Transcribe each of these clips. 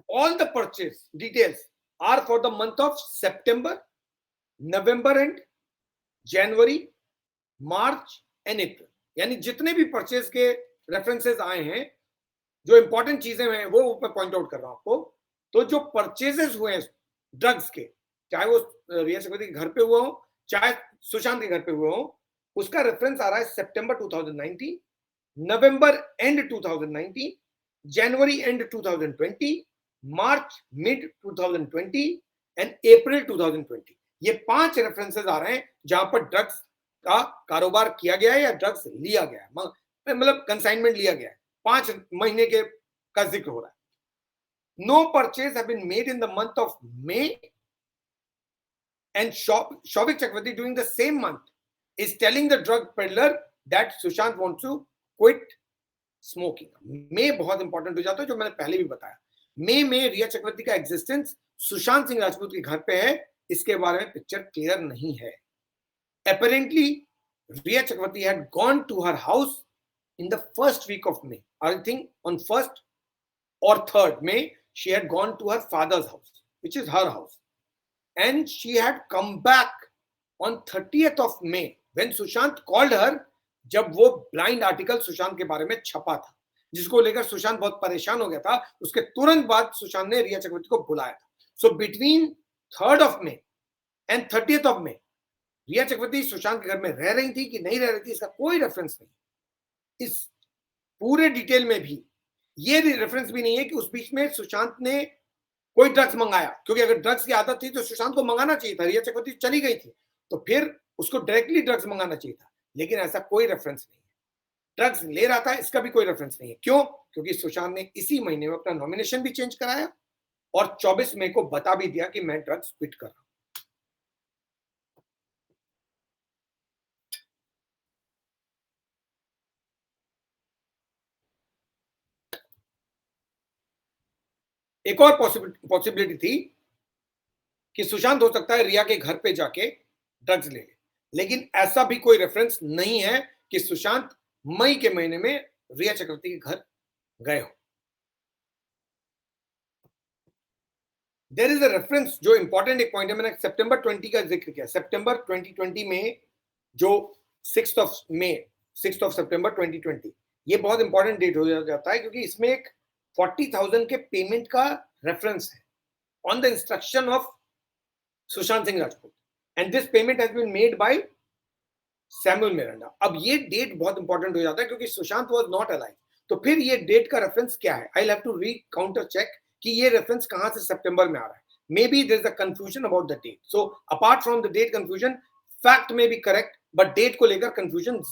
All the purchase details are for the month of September, November and January, March and April. यानी जितने भी purchase के references आए हैं, जो इंपॉर्टेंट चीजें हैं वो मैं पॉइंट आउट कर रहा हूं आपको। तो जो परचेजेस हुए हैं ड्रग्स के, चाहे वो रिया चक्रवर्ती के घर पे हुआ हो, चाहे सुशांत के घर पे हुए हो, उसका रेफरेंस आ रहा है सितंबर 2019, नवंबर एंड 2019, जनवरी एंड 2020, मार्च मिड 2020 एंड अप्रैल 2020। ये 5 रेफरेंसेस आ रहे हैं जहां पर ड्रग्स का कारोबार किया गया है या ड्रग्स लिया गया है, मतलब कंसाइनमेंट लिया गया है। 5 महीने के का जिक्र हो रहा है। No purchase have been made in the month of May and Shouvik Chakravarti during the same month is telling the drug peddler that Sushant wants to quit smoking. मे बहुत इंपॉर्टेंट हो जाता है, जो मैंने पहले भी बताया। मे में रिया चक्रवर्ती का एग्जिस्टेंस सुशांत सिंह राजपूत के घर पे है, इसके बारे में पिक्चर क्लियर नहीं है। Apparently, Riya Chakravarti had gone to her house in the first week of May. I think on 1st or 3rd May, she had gone to her father's house, which is her house. And she had come back on 30th of May when Sushant called her, जब वो blind article Sushant के बारे में छपा था, जिसको लेकर सुशांत बहुत परेशान हो गया था। उसके तुरंत बाद सुशांत ने रिया चक्रवर्ती को बुलाया था। So between 3rd of May and 30th of May रिया चक्रवर्ती सुशांत के घर में रह रही थी कि नहीं रह रही थी, इसका कोई रेफरेंस नहीं। इस पूरे डिटेल में भी ये रेफरेंस भी नहीं है कि उस बीच में सुशांत ने कोई ड्रग्स मंगाया, क्योंकि अगर ड्रग्स की आदत थी तो सुशांत को मंगाना चाहिए था। रिया चक्रवर्ती चली गई थी तो फिर उसको डायरेक्टली ड्रग्स मंगाना चाहिए था, लेकिन ऐसा कोई रेफरेंस नहीं है। ड्रग्स ले रहा था, इसका भी कोई रेफरेंस नहीं है। क्यों? क्योंकि सुशांत ने इसी महीने में अपना नॉमिनेशन भी चेंज कराया और 24 मई को बता भी दिया कि मैं ड्रग्स क्विट कर रहा हूं। एक और पॉसिबिलिटी थी कि सुशांत हो सकता है रिया के घर पे जाके ड्रग्स ले ले, लेकिन ऐसा भी कोई रेफरेंस नहीं है कि सुशांत मई के महीने में रिया चक्रवर्ती के घर गए हो। देयर इज अ रेफरेंस, जो इंपॉर्टेंट एक पॉइंट है, मैंने सितंबर 20 का जिक्र किया। सितंबर 2020 में जो 6th of May, 6th of September 2020, ये बहुत इंपॉर्टेंट डेट हो जाता है क्योंकि इसमें एक 40,000 के पेमेंट का रेफरेंस है on the instruction of Sushant Singh Rajput, and this payment has been made by Samuel Miranda. अब ये डेट बहुत इंपॉर्टेंट हो जाता है क्योंकि सुशांत वाज नॉट अलाइव, तो फिर ये डेट का रेफरेंस क्या है? I will have to re counter check कि ये रेफरेंस कहां से सितंबर में आ रहा है। Maybe there is a confusion about the date, so apart from the date confusion, fact में भी करेक्ट, बट डेट को लेकर कंफ्यूजन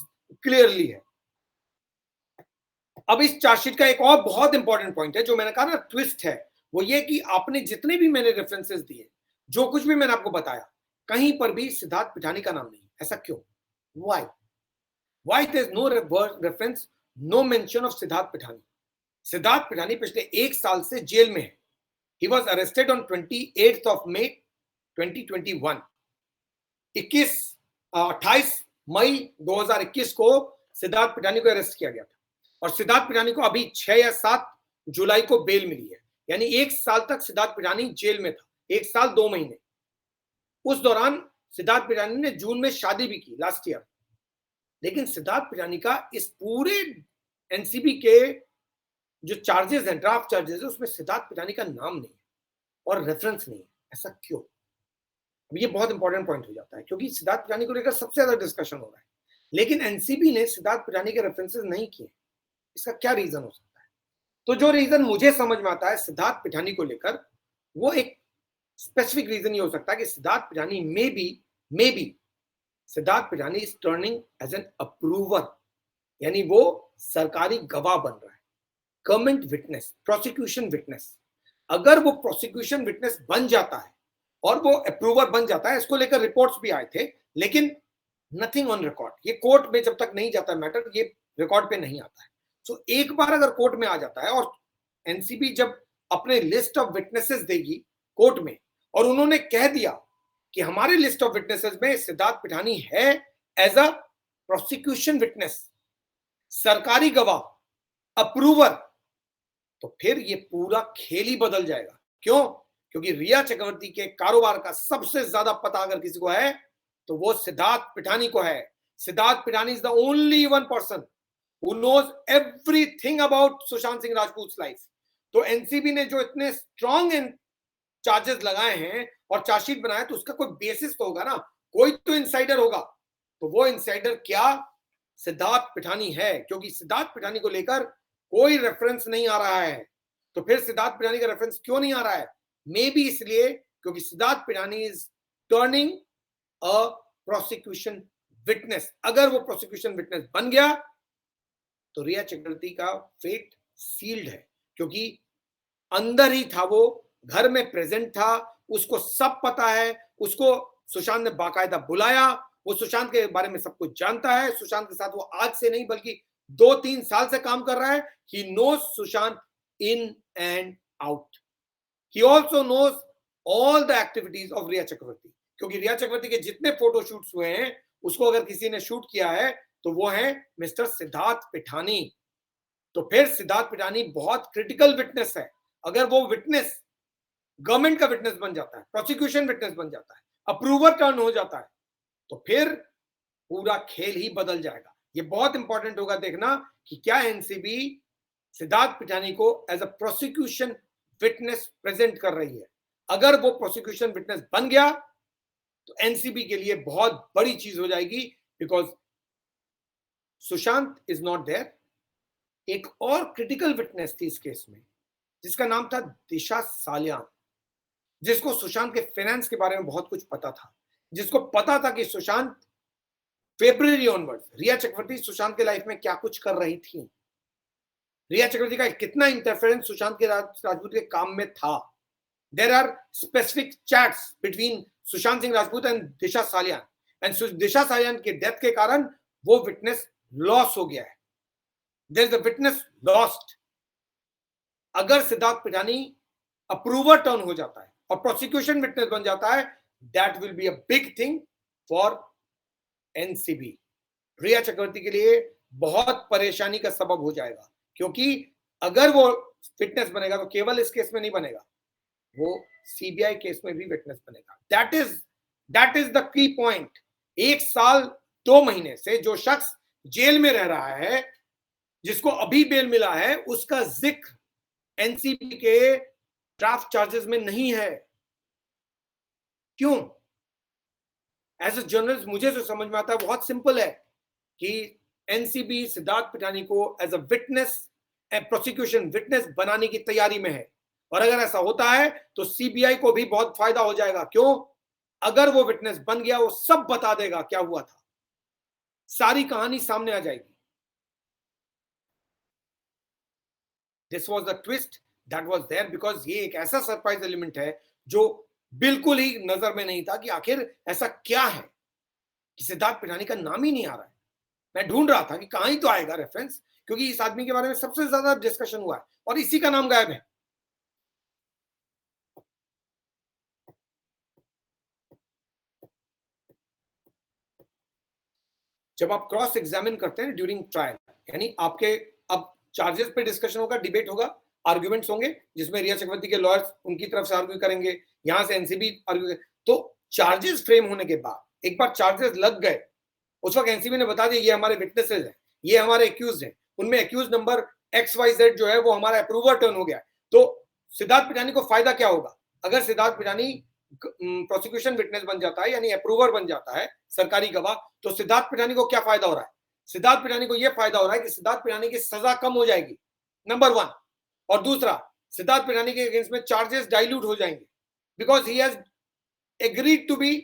क्लियरली है। अब इस चार्जशीट का एक और बहुत इंपॉर्टेंट पॉइंट है, जो मैंने कहा ना ट्विस्ट है, वो ये कि आपने जितने भी मैंने रेफरेंसेस दिए, जो कुछ भी मैंने आपको बताया, कहीं पर भी सिद्धार्थ पिठानी का नाम नहीं। ऐसा क्यों? Why? Why there is no reference, no mention of Siddharth Pithani? Siddharth Pithani पिछले 1 साल से जेल में है। He was arrested on 28th of May 2021। 28 मई 2021 को सिद्धार्थ पिठानी को अरेस्ट किया गया था और सिद्धार्थ पिठानी को अभी 6 या 7 जुलाई को बेल मिली है, यानी 1 साल तक सिद्धार्थ पिठानी जेल में था, 1 साल 2 महीने। उस दौरान सिद्धार्थ पिठानी ने जून में शादी भी की लास्ट ईयर, लेकिन सिद्धार्थ पिठानी का इस पूरे एनसीबी के जो चार्जेस हैं, ड्राफ्ट चार्जेस है, उसमें सिद्धार्थ पिठानी का नाम नहीं है और रेफरेंस नहीं है। ऐसा क्यों? अब ये बहुत इंपॉर्टेंट पॉइंट हो जाता है क्योंकि सिद्धार्थ पिठानी को लेकर सबसे ज्यादा डिस्कशन हो रहा है, लेकिन एनसीबी ने सिद्धार्थ पिठानी के रेफरेंसेस नहीं किए। इसका क्या रीजन हो सकता है? तो जो रीजन मुझे समझ में आता है सिद्धार्थ पिठानी को लेकर, वो एक स्पेसिफिक रीजन ये हो सकता है कि Siddharth Pithani maybe Siddharth Pithani is turning as an approver, यानी वो सरकारी गवाह बन रहा है, गवर्नमेंट विटनेस, प्रोसिक्यूशन विटनेस। अगर वो प्रोसिक्यूशन विटनेस बन जाता है और वो अप्रूवर बन जाता है, इसको लेकर रिपोर्ट्स भी आए थे, लेकिन नथिंग ऑन रिकॉर्ड। ये कोर्ट में जब तक नहीं जाता मैटर, ये रिकॉर्ड पे नहीं आता है। सो एक बार अगर कोर्ट में आ जाता है और एनसीबी जब अपने लिस्ट ऑफ विटनेसेस देगी कोर्ट में और उन्होंने कह दिया कि हमारे लिस्ट ऑफ विटनेसेस में सिद्धार्थ पिठानी है एज अ प्रोसिक्यूशन विटनेस, सरकारी गवाह, अप्रूवर, तो फिर ये पूरा खेल ही बदल जाएगा। क्यों? क्योंकि रिया चक्रवर्ती के कारोबार का सबसे ज्यादा पता अगर किसी को है तो वो सिद्धार्थ पिठानी को है। Siddharth Pithani is the only one person who knows everything about Sushant Singh Rajput life. तो एनसीबी ने जो इतने स्ट्रॉन्ग चार्जेस लगाए हैं और चार्जशीट बनाया तो उसका कोई बेसिस तो होगा ना, कोई तो इनसाइडर होगा। तो वो इनसाइडर क्या? सिद्धार्थ पिठानी है, क्योंकि सिद्धार्थ पिठानी को लेकर कोई रेफरेंस नहीं आ रहा है। तो फिर सिद्धार्थ पिठानी का रेफरेंस क्यों नहीं आ रहा है? मे बी इसलिए क्योंकि Siddharth Pithani is turning a prosecution witness. अगर वो प्रोसिक्यूशन विटनेस बन गया तो रिया चक्रवर्ती का फेट सील्ड है, क्योंकि अंदर ही था, वो घर में प्रेजेंट था, उसको सब पता है, उसको सुशांत ने बाकायदा बुलाया, वो सुशांत के बारे में सब कुछ जानता है। सुशांत के साथ वो आज से नहीं बल्कि 2-3 साल से काम कर रहा है। He knows Sushant in and out. He also knows all the activities of Rhea Chakraborty, क्योंकि रिया चक्रवर्ती के जितने फोटो शूट्स हुए हैं उसको अगर किसी ने शूट किया है तो वो है मिस्टर सिद्धार्थ पिठानी। तो फिर सिद्धार्थ पिठानी बहुत क्रिटिकल विटनेस है। अगर वो विटनेस गवर्नमेंट का विटनेस बन जाता है, प्रोसिक्यूशन विटनेस बन जाता है, अप्रूवर टर्न हो जाता है, तो फिर पूरा खेल ही बदल जाएगा। ये बहुत इंपॉर्टेंट होगा देखना कि क्या एनसीबी सिद्धार्थ पिठानी को as a prosecution witness present कर रही है। अगर वो प्रोसिक्यूशन विटनेस बन गया तो एनसीबी के लिए बहुत बड़ी चीज हो जाएगी, because Sushant is not there. एक और क्रिटिकल विटनेस थी इस केस में जिसका नाम था दिशा सालियान, जिसको सुशांत के फाइनेंस के बारे में बहुत कुछ पता था, जिसको पता था कि सुशांत फेब्रुअरी ऑनवर्ड्स रिया चक्रवर्ती सुशांत के लाइफ में क्या कुछ कर रही थी, रिया चक्रवर्ती का कितना इंटरफेरेंस सुशांत के राजपूत के काम में था। There are specific chats between Sushant Singh Rajput and Disha Salian, and Disha Salian के डेथ के कारण वो विटनेस लॉस हो गया है। There is a witness lost. अगर सिद्धार्थ पिठानी अप्रूवर टर्न हो जाता है और प्रोसिक्यूशन विटनेस बन जाता है, that will be a big thing for NCB. Rhea Chakraborty के लिए बहुत परेशानी का सबब हो जाएगा, क्योंकि अगर वो विटनेस बनेगा तो केवल इस केस में नहीं बनेगा, वो सीबीआई केस में भी विटनेस बनेगा। That is the key point. 1 साल 2 महीने से जो शख्स जेल में रह रहा है, जिसको अभी बेल मिला है, उसका जिक्र एनसीबी के ड्राफ्ट चार्जेस में नहीं है। क्यों? एज अ जर्नलिस्ट मुझे जो समझ में आता है बहुत सिंपल है कि एनसीबी सिद्धार्थ पिठानी को as a witness, prosecution witness बनाने की तैयारी में है। और अगर ऐसा होता है तो सीबीआई को भी बहुत फायदा हो जाएगा। क्यों? अगर वो विटनेस बन गया, वो सब बता देगा क्या हुआ था, सारी कहानी सामने आ जाएगी। This was the twist that was there, because ये एक ऐसा सरप्राइज एलिमेंट है जो बिल्कुल ही नजर में नहीं था कि आखिर ऐसा क्या है कि सिद्धार्थ पिठानी का नाम ही नहीं आ रहा है। मैं ढूंढ रहा था कि कहां ही तो आएगा रेफरेंस, क्योंकि इस आदमी के बारे में सबसे ज्यादा डिस्कशन हुआ है और इसी का नाम गायब है। जब आप क्रॉस एग्जामिन करते हैं ड्यूरिंग ट्रायल, यानी आपके अब चार्जेस पे डिस्कशन होगा, डिबेट होगा, आर्ग्यूमेंट्स होंगे जिसमें रिया चक्रवर्ती के लॉयर्स उनकी तरफ से आर्ग्यू करेंगे, यहां से एनसीबी आर्ग्यू। तो चार्जेस फ्रेम होने के बाद एक बार चार्जेस लग गए, उस वक्त एनसीबी ने बता दिया ये हमारे विटनेसेस हैं, ये हमारे एक्यूज हैं, उनमें एक्यूज नंबर XYZ जो है वो हमारा अप्रूवर टर्न हो गया है। तो सिद्धार्थ पिठानी को फायदा क्या होगा? अगर सिद्धार्थ पिठानी प्रोसिक्यूशन विटनेस बन जाता है, यानी अप्रूवर बन जाता है, सरकारी गवाह, तो सिद्धार्थ पिठानी को क्या फायदा हो रहा है? सिद्धार्थ पिठानी को यह फायदा हो रहा है कि सिद्धार्थ पिठानी की सजा कम हो जाएगी, नंबर 1। और दूसरा, सिद्धार्थ पिठानी के अगेंस्ट में चार्जेस डाइल्यूट हो जाएंगे, because he has agreed to be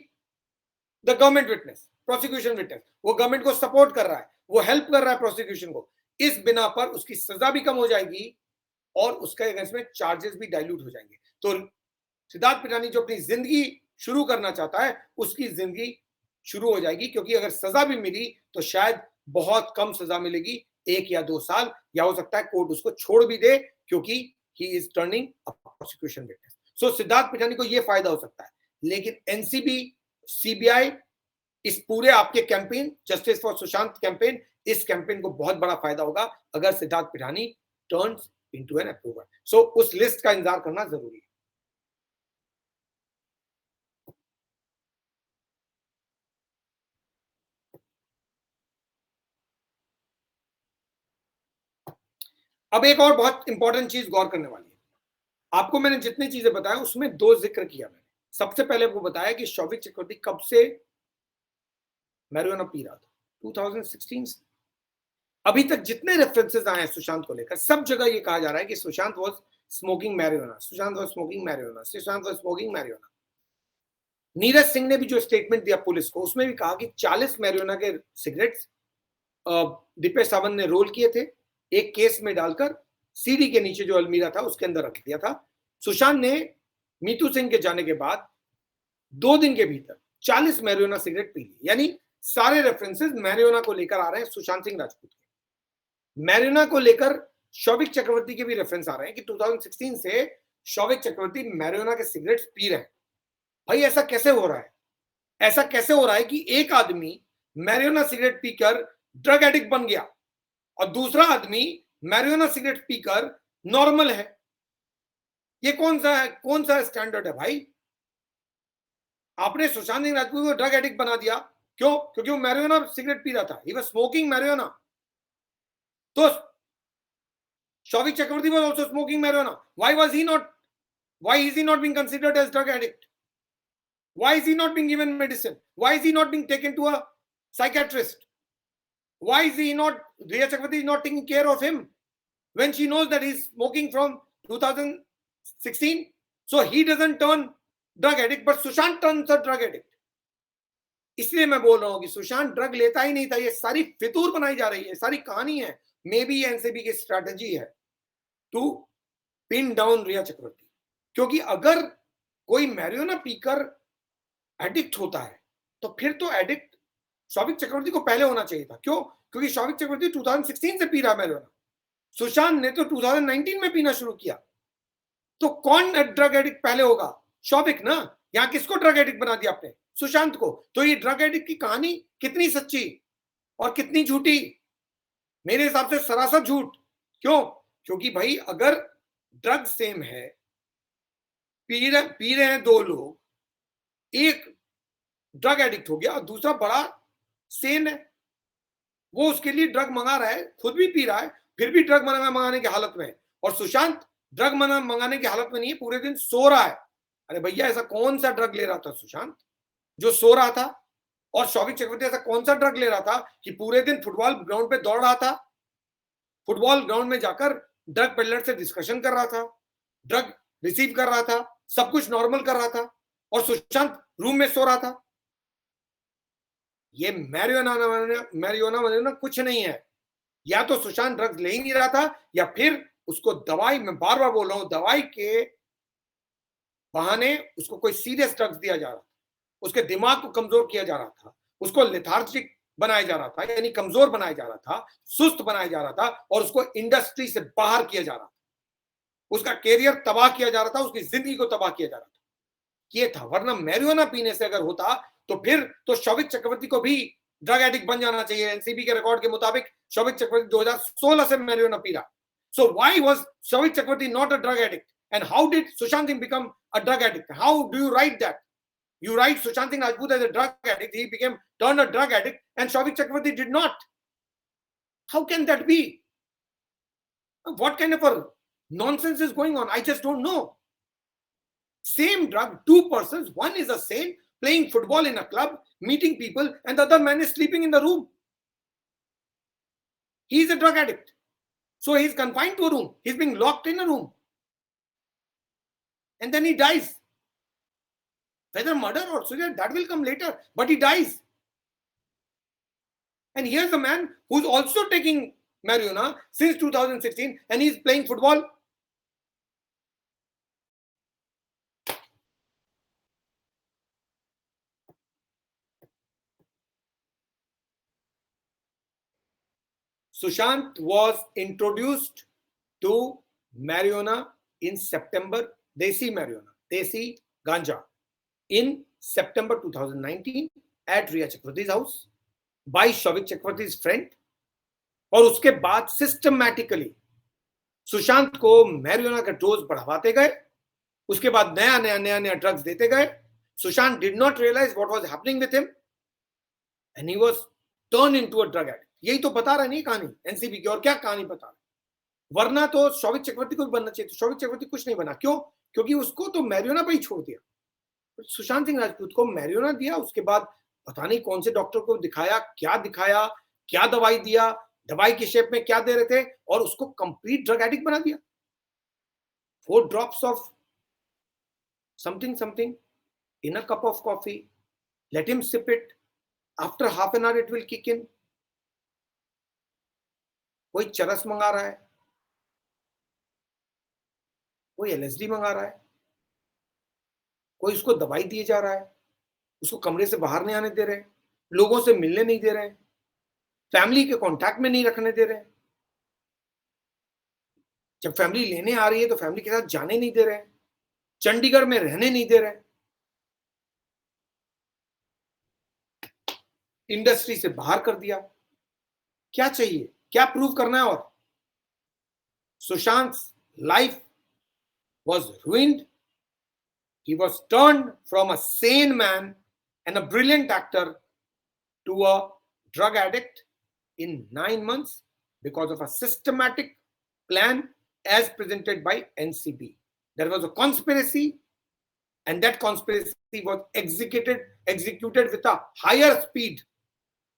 the government witness, prosecution witness. वो गवर्नमेंट को सपोर्ट कर रहा है, वो हेल्प कर रहा है प्रोसिक्यूशन को। इस बिना पर उसकी सजा भी कम हो जाएगी और उसके अगेंस्ट में चार्जेस भी डाइल्यूट हो जाएंगे। तो सिद्धार्थ पिठानी जो अपनी जिंदगी शुरू करना चाहता है, उसकी जिंदगी शुरू हो जाएगी, क्योंकि अगर सजा भी मिली तो शायद बहुत कम सजा मिलेगी, 1 या 2 साल, या हो सकता है कोर्ट उसको छोड़ भी दे, क्योंकि he is turning a prosecution witness. So Siddharth Pithani को यह फायदा हो सकता है। लेकिन एनसीबी, सीबीआई, इस पूरे आपके campaign, justice for Sushant campaign, इस कैंपेन को बहुत बड़ा फायदा होगा अगर Siddharth Pithani turns into an approver. So उस लिस्ट का इंतजार करना जरूरी है. अब एक और बहुत इंपॉर्टेंट चीज गौर करने वाली है. आपको मैंने जितनी चीजें बताया उसमें दो जिक्र किया मैंने. सबसे पहले आपको बताया कि शौविक चक्रवर्ती कब से मैरिजुआना पी रहा था. 2016 से. अभी तक जितने रेफरेंसेस आए हैं सुशांत को लेकर, सब जगह ये कहा जा रहा है कि Sushant was smoking marijuana, Sushant was smoking marijuana, Sushant was smoking marijuana. Neeraj Singh ने भी जो स्टेटमेंट दिया पुलिस को, उसमें भी कहा कि 40 मैरिजुआना के सिगरेट्स दीपेश सावंत ने रोल किए थे, एक केस में डालकर सीडी के नीचे जो अलमीरा था उसके अंदर रख दिया था. सुशांत ने मीतू सिंह के जाने के बाद 2 दिन के भीतर 40 मैरिजुआना सिगरेट पी ली. यानी सारे रेफरेंसेस मैरिजुआना को लेकर आ रहे हैं सुशांत सिंह राजपूत के. मैरिजुआना को लेकर शौविक चक्रवर्ती के भी रेफरेंस आ रहे हैं कि 2016 से शौविक चक्रवर्ती मैरिजुआना के सिगरेट्स पी रहे हैं. भाई ऐसा कैसे हो रहा है? ऐसा कैसे हो रहा है कि एक आदमी मैरिजुआना सिगरेट पीकर ड्रग एडिक्ट बन गया और दूसरा आदमी मैरिजुआना सिगरेट पीकर नॉर्मल है? ये कौन सा स्टैंडर्ड है भाई? आपने सुशांत सिंह राजपूत को ड्रग एडिक्ट बना दिया. क्यों? क्योंकि वो मैरिजुआना सिगरेट पी रहा था. He was smoking marijuana. तो शौविक चक्रवर्ती was also smoking marijuana. Why is he not being considered as drug addict? Why is he not being given medicine? Why is he not being taken to a psychiatrist? Why is Riya Chakravarti is not taking care of him when she knows that he's smoking from 2016? So he doesn't turn drug addict, but Sushant turns a drug addict. इसलिए मैं बोल रहा हूं कि Sushant drug लेता ही नहीं था. ये सारी फितूर बनाई जा रही है, सारी कहानी है. मे बी एनसीबी की स्ट्रैटेजी है टू पिन डाउन रिया चक्रवर्ती. क्योंकि अगर कोई मैरिजुआना पीकर एडिक्ट होता है तो फिर तो एडिक्ट शौविक चक्रवर्ती को पहले होना चाहिए था. क्यों? क्योंकि शौविक चक्रवर्ती 2016 से पी रहा मैरिजुआना. सुशांत ने तो 2019 में पीना शुरू किया. तो कौन ड्रग एडिक्ट पहले होगा? शौविक ना. यहां किसको ड्रग एडिक्ट बना दिया आपने? सुशांत को. तो ये ड्रग एडिक्ट की कहानी कितनी सच्ची और कितनी झूठी? मेरे हिसाब से सरासर झूठ. क्यों? क्योंकि भाई अगर ड्रग सेम है, पी रहे हैं 2 लोग, एक ड्रग एडिक्ट हो गया और दूसरा बड़ा सेन है, वो उसके लिए ड्रग मंगा रहा है, खुद भी पी रहा है, फिर भी ड्रग मंगाने की हालत में है. और सुशांत ड्रग मंगाने की हालत में नहीं है, पूरे दिन सो रहा है. अरे भैया ऐसा कौन सा ड्रग ले रहा था सुशांत जो सो रहा था? और शौविक चक्रवर्ती ऐसा कौन सा ड्रग ले रहा था कि पूरे दिन फुटबॉल ग्राउंड पे दौड़ रहा था, फुटबॉल ग्राउंड में जाकर ड्रग पेडलर से डिस्कशन कर रहा था, ड्रग रिसीव कर रहा था, सब कुछ नॉर्मल कर रहा था, और सुशांत रूम में सो रहा था? ये मैरिजुआना कुछ नहीं है. या तो सुशांत ड्रग्स ले ही नहीं रहा था, या फिर उसको दवाई, मैं बार बार बोल रहा हूं, दवाई के बहाने उसको कोई सीरियस ड्रग्स दिया जा रहा था, उसके दिमाग को कमजोर किया जा रहा था, उसको लेथार्जिक बनाया जा रहा था, यानी कमजोर बनाया जा रहा था, सुस्त बनाया जा रहा था, और उसको इंडस्ट्री से बाहर किया जा रहा था, उसका कैरियर तबाह किया जा रहा था, उसकी जिंदगी को तबाह किया जा रहा था. ये था. वरना मैरिजुआना पीने से अगर होता तो फिर तो शौविक चक्रवर्ती को भी ड्रग एडिक्ट बन जाना चाहिए. एनसीबी के रिकॉर्ड के मुताबिक शौविक चक्रवर्ती 2016 से मैरिजुआना पी रहा. So why was Shouvik Chakraborty not a drug addict? And how did Sushant Singh become a drug addict? How do you write that? You write Sushant Singh Rajput as a drug addict, he turned a drug addict, and Shauvik Chakravarti did not. How can that be? What kind of a nonsense is going on? I just don't know. Same drug, 2 persons, one is a sane, playing football in a club, meeting people, and the other man is sleeping in the room. He is a drug addict. So he is confined to a room. He is being locked in a room. And then he dies. Whether murder or suicide, that will come later, but he dies. And here's a man who's also taking marijuana since 2016, and he's playing football. Sushant was introduced to marijuana in September, desi marijuana, desi ganja, in September 2019 at Riya Chakravarti's house by Shauvik Chakravarti's friend. और उसके बाद systematically Sushant को marijuana का dose बढ़ाते गए, उसके बाद नया ड्रग्स देते गए. Sushant did not realise what was happening with him and he was turn into a drug addict. यही तो बता रहा नहीं कहानी एनसीबी की, और क्या कहानी बता रहा. वरना तो शौविक चक्रवर्ती को भी बनना चाहिए. तो शौविक चक्रवर्ती कुछ नहीं बना. क्यों? क्योंकि उसको तो मैरिजुआना पे ही छोड़ दिया. सुशांत सिंह राजपूत को मैरिजुआना दिया, उसके बाद पता नहीं कौन से डॉक्टर को दिखाया, क्या दवाई दिया, दवाई के शेप में क्या दे रहे थे, और उसको कंप्लीट ड्रग एडिक्ट बना दिया. 4 drops of something in a cup of coffee, let him sip it, after half an hour it will kick in. कोई चरस मंगा रहा है, कोई एलएसडी मंगा रहा है, कोई उसको दवाई दिए जा रहा है, उसको कमरे से बाहर नहीं आने दे रहे, लोगों से मिलने नहीं दे रहे, फैमिली के कांटेक्ट में नहीं रखने दे रहे. जब फैमिली लेने आ रही है तो फैमिली के साथ जाने नहीं दे रहे, चंडीगढ़ में रहने नहीं दे रहे, इंडस्ट्री से बाहर कर दिया. क्या चाहिए? क्या प्रूव करना है? और Sushant life was ruined. He was turned from a sane man and a brilliant actor to a drug addict in 9 months because of a systematic plan as presented by NCB. There was a conspiracy, and that conspiracy was executed with a higher speed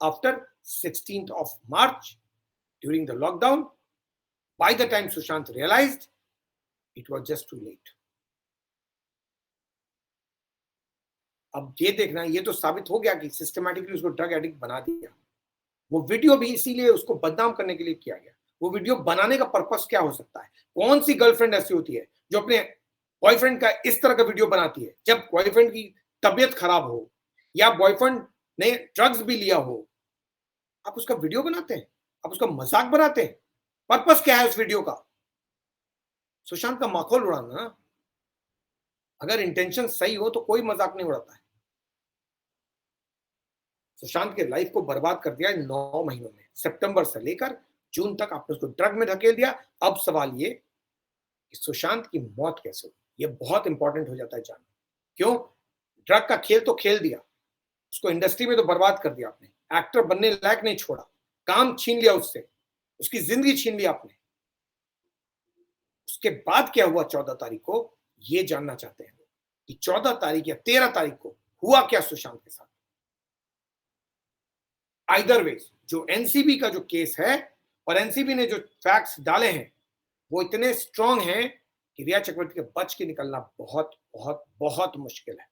after 16th of March during the lockdown. By the time Sushant realized, it was just too late. अब ये देखना, ये तो साबित हो गया कि systematically उसको ड्रग एडिक्ट बना दिया. वो वीडियो भी इसीलिए उसको बदनाम करने के लिए किया गया. वो वीडियो बनाने का पर्पस क्या हो सकता है? कौन सी गर्लफ्रेंड ऐसी होती है जो अपने बॉयफ्रेंड का इस तरह का वीडियो बनाती है जब बॉयफ्रेंड की तबीयत खराब हो या बॉयफ्रेंड ने ड्रग्स भी लिया हो? आप उसका वीडियो बनाते हैं, आप उसका मजाक बनाते हैं. पर्पस क्या है उस वीडियो का? सुशांत का माहौल उड़ाना. अगर इंटेंशन सही हो तो कोई मजाक नहीं उड़ाता है. सुशांत के लाइफ को बर्बाद कर दिया 9 महीनों में. सितंबर से लेकर जून तक आपने उसको ड्रग में धकेल दिया. अब सवाल ये कि सुशांत की मौत कैसे हुई? ये बहुत इंपॉर्टेंट हो जाता है जानना. क्यों? ड्रग का खेल तो खेल दिया, उसको इंडस्ट्री में तो बर्बाद कर दिया आपने. एक्टर बनने लायक नहीं छोड़ा, काम छीन लिया उससे, उसकी जिंदगी छीन ली आपने. उसके बाद क्या हुआ 14 तारीख को, ये जानना चाहते हैं कि 14 तारीख या 13 तारीख को हुआ क्या सुशांत के साथ. आइदर वेज जो एनसीबी का जो केस है और एनसीबी ने जो फैक्ट्स डाले हैं वो इतने स्ट्रांग हैं कि रिया चक्रवर्ती के बच के निकलना बहुत बहुत बहुत मुश्किल है.